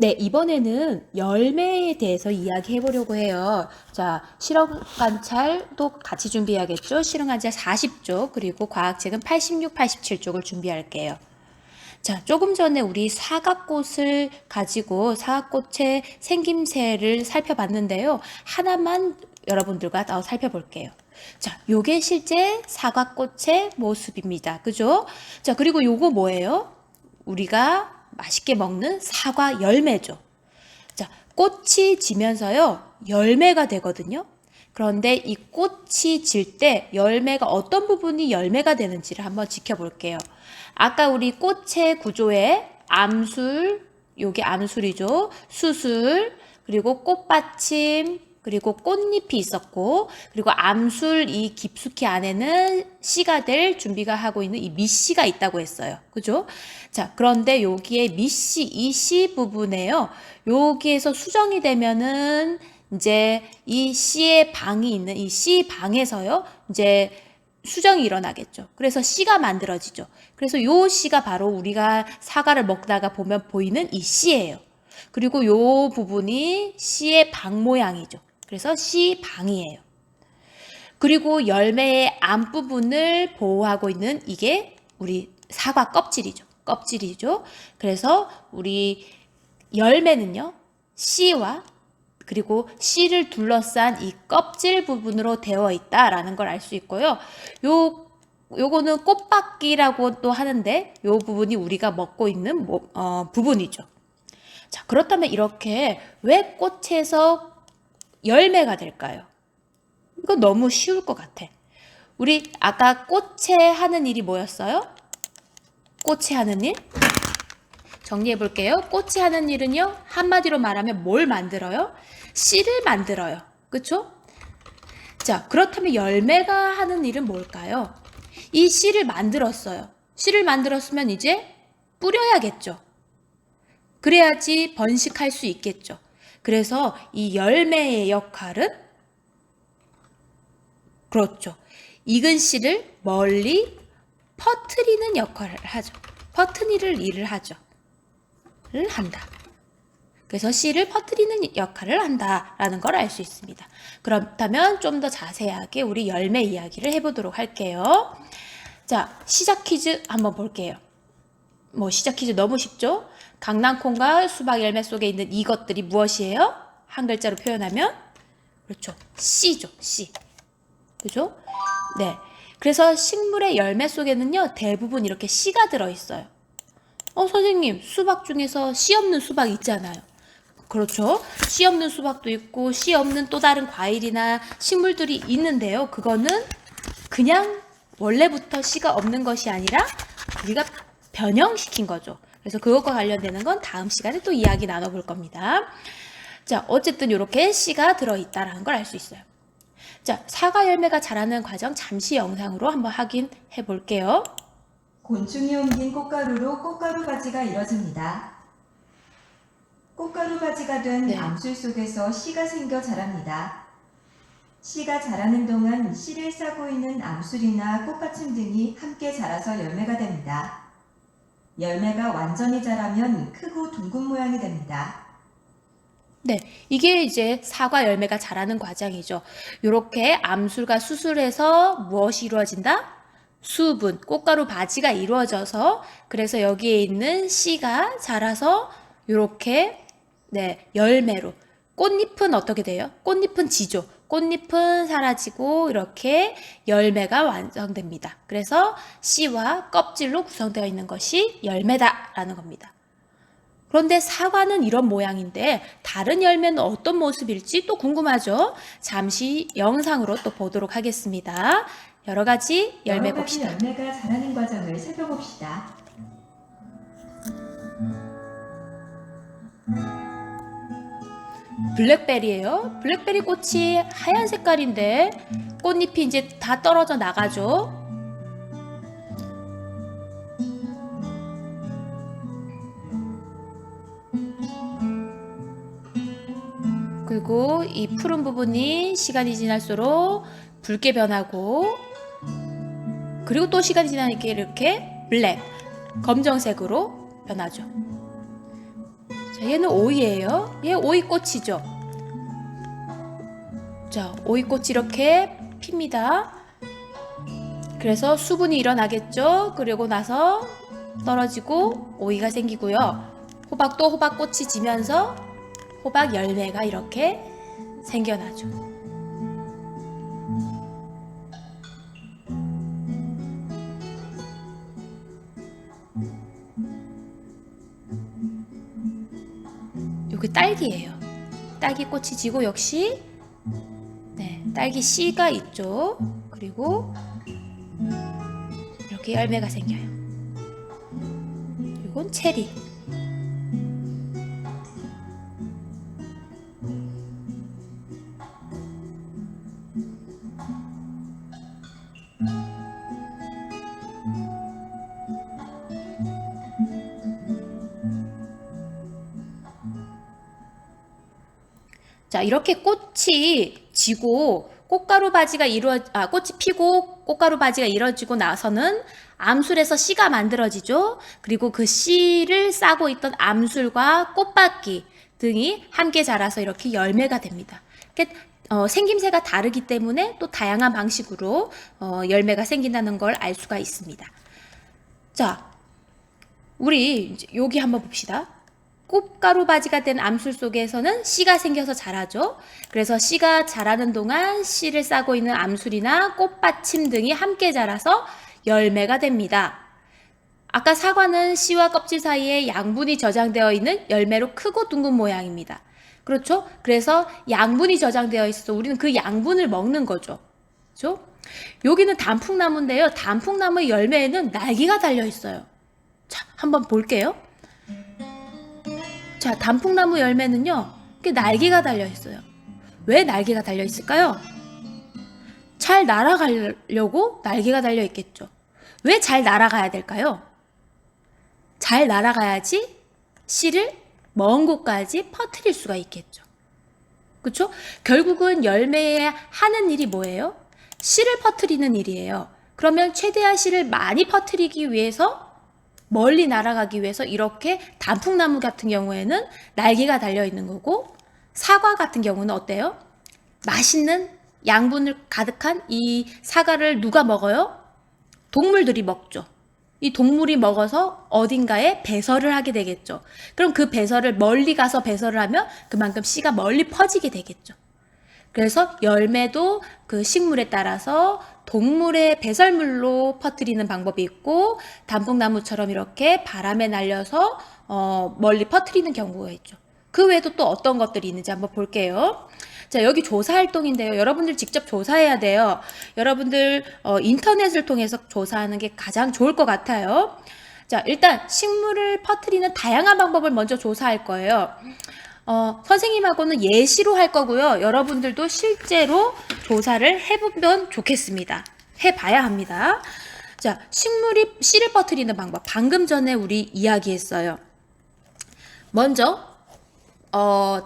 네, 이번에는 열매에 대해서 이야기해 보려고 해요. 자, 실험 관찰도 같이 준비해야겠죠? 실험 관찰 40쪽, 그리고 과학책은 86, 87쪽을 준비할게요. 자, 조금 전에 우리 사과꽃을 가지고 사과꽃의 생김새를 살펴봤는데요. 하나만 여러분들과 살펴볼게요. 자, 요게 실제 사과꽃의 모습입니다. 그죠? 자, 그리고 요거 뭐예요? 우리가 맛있게 먹는 사과 열매죠. 자, 꽃이 지면서요, 열매가 되거든요. 그런데 이 꽃이 질 때 열매가 어떤 부분이 열매가 되는지를 한번 지켜볼게요. 아까 우리 꽃의 구조에 암술, 요게 암술이죠. 수술, 그리고 꽃받침, 그리고 꽃잎이 있었고, 그리고 암술 이 깊숙이 안에는 씨가 될 준비가 하고 있는 이 밑씨가 있다고 했어요. 그죠? 자, 그런데 여기에 밑씨, 이 씨 부분에요. 여기에서 수정이 되면은 이제 이 씨의 방이 있는 이 씨 방에서요. 이제 수정이 일어나겠죠. 그래서 씨가 만들어지죠. 그래서 요 씨가 바로 우리가 사과를 먹다가 보면 보이는 이 씨예요. 그리고 요 부분이 씨의 방 모양이죠. 그래서 씨 방이에요. 그리고 열매의 앞부분을 보호하고 있는 이게 우리 사과 껍질이죠. 껍질이죠. 그래서 우리 열매는요, 씨와 그리고 씨를 둘러싼 이 껍질 부분으로 되어 있다라는 걸 알 수 있고요. 요거는 꽃바퀴라고도 하는데 요 부분이 우리가 먹고 있는 부분이죠. 자, 그렇다면 이렇게 왜 꽃에서 열매가 될까요? 이거 너무 쉬울 것 같아. 우리 아까 꽃에 하는 일이 뭐였어요? 꽃에 하는 일? 정리해 볼게요. 꽃이 하는 일은요, 한마디로 말하면 뭘 만들어요? 씨를 만들어요. 그쵸? 자, 그렇다면 열매가 하는 일은 뭘까요? 이 씨를 만들었어요. 씨를 만들었으면 이제 뿌려야겠죠. 그래야지 번식할 수 있겠죠. 그래서 이 열매의 역할은 그렇죠. 익은 씨를 멀리 퍼뜨리는 역할을 하죠. 퍼뜨리는 일을 하죠. 를 한다. 그래서 씨를 퍼뜨리는 역할을 한다라는 걸 알 수 있습니다. 그렇다면 좀 더 자세하게 우리 열매 이야기를 해보도록 할게요. 자, 시작 퀴즈 한번 볼게요. 시작 퀴즈 너무 쉽죠? 강낭콩과 수박 열매 속에 있는 이것들이 무엇이에요? 한 글자로 표현하면 그렇죠. 씨죠. 씨. 그죠? 네. 그래서 식물의 열매 속에는요, 대부분 이렇게 씨가 들어있어요. 선생님, 수박 중에서 씨 없는 수박 있잖아요. 그렇죠. 씨 없는 수박도 있고 씨 없는 또 다른 과일이나 식물들이 있는데요. 그거는 그냥 원래부터 씨가 없는 것이 아니라 우리가 변형시킨 거죠. 그래서 그것과 관련되는 건 다음 시간에 또 이야기 나눠볼 겁니다. 자, 어쨌든 이렇게 씨가 들어있다라는 걸 알 수 있어요. 자, 사과 열매가 자라는 과정 잠시 영상으로 한번 확인해 볼게요. 곤충이 옮긴 꽃가루로 꽃가루 바지가 이뤄집니다. 꽃가루 바지가 된 암술 속에서 씨가 생겨 자랍니다. 씨가 자라는 동안 씨를 싸고 있는 암술이나 꽃받침 등이 함께 자라서 열매가 됩니다. 열매가 완전히 자라면 크고 둥근 모양이 됩니다. 네, 이게 이제 사과 열매가 자라는 과정이죠. 이렇게 암술과 수술해서 무엇이 이루어진다? 수분, 꽃가루 바지가 이루어져서 그래서 여기에 있는 씨가 자라서 이렇게 열매로 꽃잎은 어떻게 돼요? 꽃잎은 지죠. 꽃잎은 사라지고 이렇게 열매가 완성됩니다. 그래서 씨와 껍질로 구성되어 있는 것이 열매다라는 겁니다. 그런데 사과는 이런 모양인데 다른 열매는 어떤 모습일지 또 궁금하죠? 잠시 영상으로 또 보도록 하겠습니다. 여러 가지 열매 봅시다. 열매가 자라는 과정을 살펴봅시다. 블랙베리예요. 블랙베리 꽃이 하얀 색깔인데 꽃잎이 이제 다 떨어져 나가죠. 그리고 이 푸른 부분이 시간이 지날수록 붉게 변하고 그리고 또 시간이 지나니까 이렇게 블랙, 검정색으로 변하죠. 자, 얘는 오이예요. 얘 오이꽃이죠. 자, 오이꽃이 이렇게 핍니다. 그래서 수분이 일어나겠죠. 그리고 나서 떨어지고 오이가 생기고요. 호박도 호박꽃이 지면서 호박 열매가 이렇게 생겨나죠. 요게 딸기예요. 딸기꽃이 지고 역시 딸기 씨가 있죠. 그리고 이렇게 열매가 생겨요. 이건 체리. 자, 이렇게 꽃이 지고 꽃가루 바지가 꽃이 피고 꽃가루 바지가 이루어지고 나서는 암술에서 씨가 만들어지죠. 그리고 그 씨를 싸고 있던 암술과 꽃바퀴 등이 함께 자라서 이렇게 열매가 됩니다. 생김새가 다르기 때문에 또 다양한 방식으로 열매가 생긴다는 걸 알 수가 있습니다. 자, 우리 이제 여기 한번 봅시다. 꽃가루 바지가 된 암술 속에서는 씨가 생겨서 자라죠. 그래서 씨가 자라는 동안 씨를 싸고 있는 암술이나 꽃받침 등이 함께 자라서 열매가 됩니다. 아까 사과는 씨와 껍질 사이에 양분이 저장되어 있는 열매로 크고 둥근 모양입니다. 그렇죠? 그래서 양분이 저장되어 있어서 우리는 그 양분을 먹는 거죠. 그렇죠? 여기는 단풍나무인데요. 단풍나무의 열매에는 날개가 달려 있어요. 자, 한번 볼게요. 자, 단풍나무 열매는요, 날개가 달려 있어요. 왜 날개가 달려 있을까요? 잘 날아가려고 날개가 달려 있겠죠. 왜 잘 날아가야 될까요? 잘 날아가야지 씨를 먼 곳까지 퍼뜨릴 수가 있겠죠. 그렇죠? 결국은 열매에 하는 일이 뭐예요? 씨를 퍼뜨리는 일이에요. 그러면 최대한 씨를 많이 퍼뜨리기 위해서 멀리 날아가기 위해서 이렇게 단풍나무 같은 경우에는 날개가 달려 있는 거고, 사과 같은 경우는 어때요? 맛있는 양분을 가득한 이 사과를 누가 먹어요? 동물들이 먹죠. 이 동물이 먹어서 어딘가에 배설을 하게 되겠죠. 그럼 그 배설을 멀리 가서 배설을 하면 그만큼 씨가 멀리 퍼지게 되겠죠. 그래서 열매도 그 식물에 따라서 동물의 배설물로 퍼뜨리는 방법이 있고, 단풍나무처럼 이렇게 바람에 날려서 멀리 퍼뜨리는 경우가 있죠. 그 외에도 또 어떤 것들이 있는지 한번 볼게요. 자, 여기 조사활동인데요. 여러분들 직접 조사해야 돼요. 여러분들 인터넷을 통해서 조사하는 게 가장 좋을 것 같아요. 자, 일단 식물을 퍼뜨리는 다양한 방법을 먼저 조사할 거예요. 선생님하고는 예시로 할 거고요. 여러분들도 실제로 조사를 해보면 좋겠습니다. 해봐야 합니다. 자, 식물이 씨를 퍼뜨리는 방법. 방금 전에 우리 이야기했어요. 먼저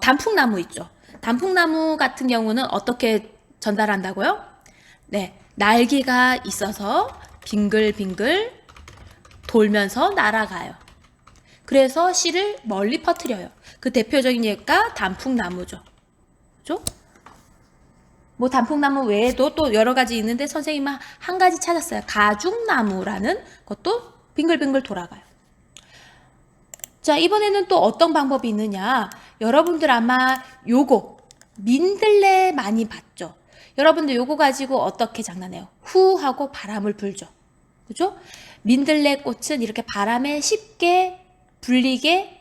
단풍나무 있죠. 단풍나무 같은 경우는 어떻게 전달한다고요? 네, 날개가 있어서 빙글빙글 돌면서 날아가요. 그래서 씨를 멀리 퍼뜨려요. 그 대표적인 예가 단풍나무죠. 그죠? 뭐 단풍나무 외에도 또 여러 가지 있는데 선생님은 한 가지 찾았어요. 가죽나무라는 것도 빙글빙글 돌아가요. 자, 이번에는 또 어떤 방법이 있느냐? 여러분들 아마 요거 민들레 많이 봤죠? 여러분들 요거 가지고 어떻게 장난해요? 후 하고 바람을 불죠. 그죠? 민들레 꽃은 이렇게 바람에 쉽게 불리게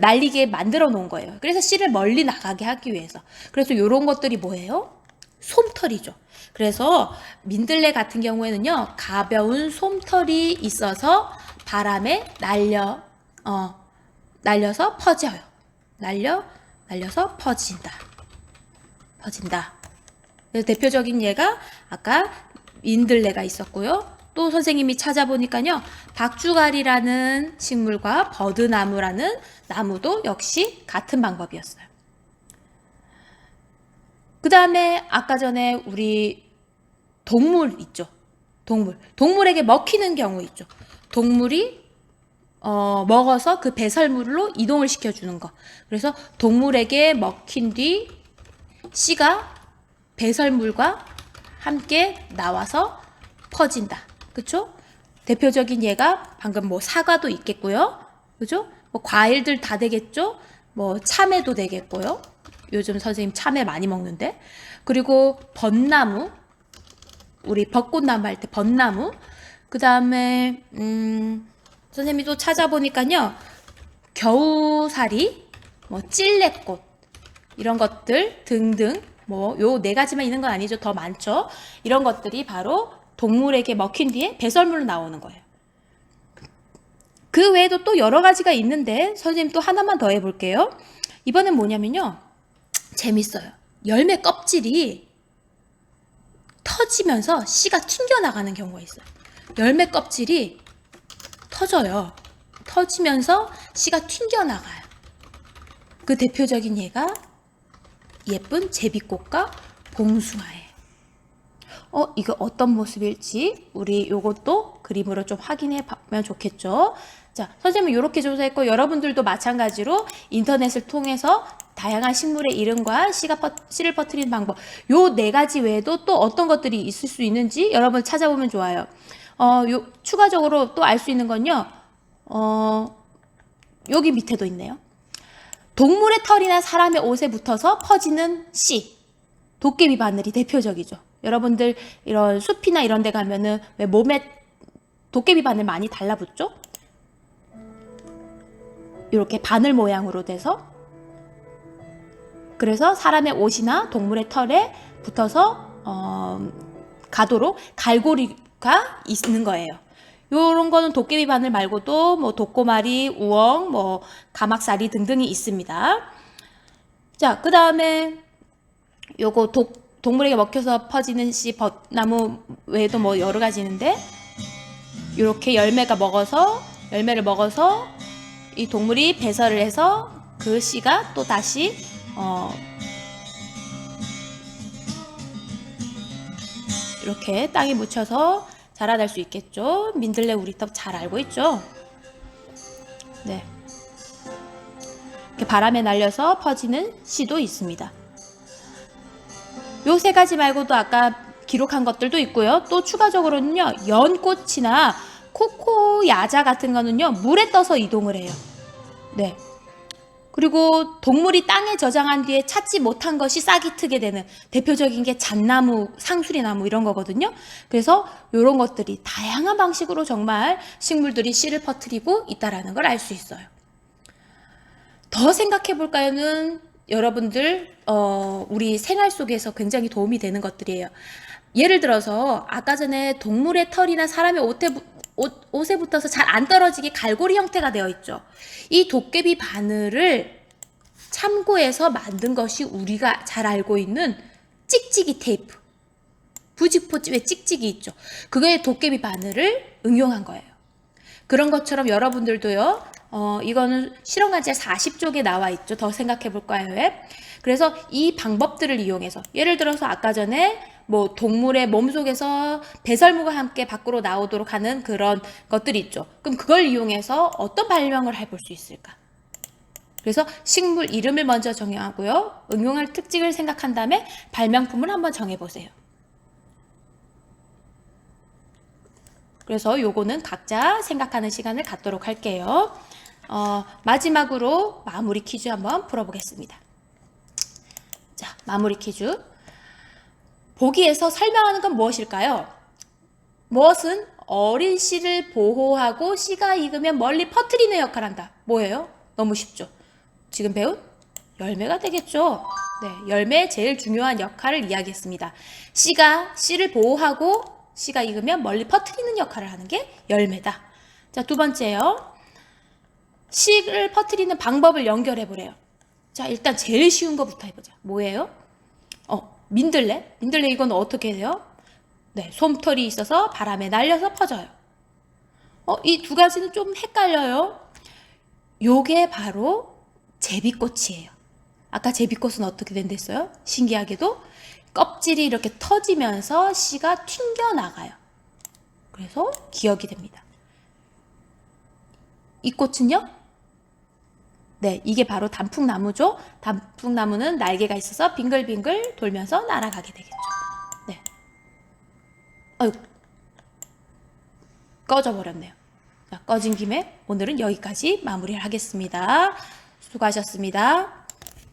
날리게 만들어 놓은 거예요. 그래서 씨를 멀리 나가게 하기 위해서. 그래서 요런 것들이 뭐예요? 솜털이죠. 그래서 민들레 같은 경우에는요, 가벼운 솜털이 있어서 바람에 날려서 퍼져요. 날려서 퍼진다. 대표적인 예가 아까 민들레가 있었고요. 또 선생님이 찾아보니까요, 박주갈이라는 식물과 버드나무라는 나무도 역시 같은 방법이었어요. 그 다음에 아까 전에 우리 동물 있죠. 동물에게 먹히는 경우 있죠. 동물이 먹어서 그 배설물로 이동을 시켜주는 거. 그래서 동물에게 먹힌 뒤 씨가 배설물과 함께 나와서 퍼진다. 그쵸? 대표적인 예가 방금 뭐 사과도 있겠고요. 그죠? 뭐 과일들 다 되겠죠? 뭐 참외도 되겠고요. 요즘 선생님 참외 많이 먹는데. 그리고 벚나무. 우리 벚꽃나무 할 때 벚나무. 그 다음에 선생님이 또 찾아보니까요. 겨우살이, 뭐 찔레꽃 이런 것들 등등 뭐 요 네 가지만 있는 건 아니죠. 더 많죠. 이런 것들이 바로 동물에게 먹힌 뒤에 배설물로 나오는 거예요. 그 외에도 또 여러 가지가 있는데 선생님 또 하나만 더 해볼게요. 이번엔 뭐냐면요. 재밌어요. 열매 껍질이 터지면서 씨가 튕겨나가는 경우가 있어요. 열매 껍질이 터져요. 터지면서 씨가 튕겨나가요. 그 대표적인 예가 예쁜 제비꽃과 봉숭아예요. 이거 어떤 모습일지 우리 요것도 그림으로 좀 확인해 보면 좋겠죠. 자, 선생님은 이렇게 조사했고 여러분들도 마찬가지로 인터넷을 통해서 다양한 식물의 이름과 씨를 퍼뜨리는 방법 요 네 가지 외에도 또 어떤 것들이 있을 수 있는지 여러분 찾아보면 좋아요. 추가적으로 또 알 수 있는 건요. 여기 밑에도 있네요. 동물의 털이나 사람의 옷에 붙어서 퍼지는 씨. 도깨비 바늘이 대표적이죠. 여러분들 이런 숲이나 이런 데 가면은 왜 몸에 도깨비 바늘 많이 달라붙죠? 이렇게 바늘 모양으로 돼서 그래서 사람의 옷이나 동물의 털에 붙어서 가도록 갈고리가 있는 거예요. 요런 거는 도깨비 바늘 말고도 뭐 독고마리, 우엉, 뭐 가막사리 등등이 있습니다. 자, 그 다음에 요거 동물에게 먹혀서 퍼지는 씨, 벚나무 외에도 뭐 여러 가지 있는데 요렇게 열매를 먹어서 이 동물이 배설을 해서 그 씨가 또 다시 이렇게 땅에 묻혀서 자라날 수 있겠죠. 민들레 우리 또 잘 알고 있죠. 네. 이렇게 바람에 날려서 퍼지는 씨도 있습니다. 요 세 가지 말고도 아까 기록한 것들도 있고요. 또 추가적으로는요. 연꽃이나 코코야자 같은 거는요. 물에 떠서 이동을 해요. 네. 그리고 동물이 땅에 저장한 뒤에 찾지 못한 것이 싹이 트게 되는 대표적인 게 잣나무, 상수리나무 이런 거거든요. 그래서 이런 것들이 다양한 방식으로 정말 식물들이 씨를 퍼뜨리고 있다는 걸 알 수 있어요. 더 생각해 볼까요는 여러분들 우리 생활 속에서 굉장히 도움이 되는 것들이에요. 예를 들어서 아까 전에 동물의 털이나 사람의 옷에 붙어서 잘 안 떨어지게 갈고리 형태가 되어 있죠. 이 도깨비 바늘을 참고해서 만든 것이 우리가 잘 알고 있는 찍찍이 테이프. 부직포집에 찍찍이 있죠. 그거에 도깨비 바늘을 응용한 거예요. 그런 것처럼 여러분들도요. 이거는 실험관찰 40쪽에 나와 있죠. 더 생각해 볼까요? 그래서 이 방법들을 이용해서 예를 들어서 아까 전에 뭐 동물의 몸속에서 배설물과 함께 밖으로 나오도록 하는 그런 것들이 있죠. 그럼 그걸 이용해서 어떤 발명을 해볼 수 있을까? 그래서 식물 이름을 먼저 정하고요. 응용할 특징을 생각한 다음에 발명품을 한번 정해보세요. 그래서 요거는 각자 생각하는 시간을 갖도록 할게요. 마지막으로 마무리 퀴즈 한번 풀어보겠습니다. 자, 마무리 퀴즈. 보기에서 설명하는 건 무엇일까요? 무엇은 어린 씨를 보호하고 씨가 익으면 멀리 퍼뜨리는 역할을 한다. 뭐예요? 너무 쉽죠? 지금 배운 열매가 되겠죠? 네, 열매의 제일 중요한 역할을 이야기했습니다. 씨를 보호하고 씨가 익으면 멀리 퍼뜨리는 역할을 하는 게 열매다. 자, 두 번째요. 씨를 퍼뜨리는 방법을 연결해 보래요. 자, 일단 제일 쉬운 거부터 해보자. 뭐예요? 민들레 이건 어떻게 해요? 네, 솜털이 있어서 바람에 날려서 퍼져요. 이 두 가지는 좀 헷갈려요. 요게 바로 제비꽃이에요. 아까 제비꽃은 어떻게 된댔어요? 신기하게도 껍질이 이렇게 터지면서 씨가 튕겨나가요. 그래서 기억이 됩니다. 이 꽃은요? 네, 이게 바로 단풍나무죠. 단풍나무는 날개가 있어서 빙글빙글 돌면서 날아가게 되겠죠. 네. 아이고, 꺼져버렸네요. 자, 꺼진 김에 오늘은 여기까지 마무리를 하겠습니다. 수고하셨습니다.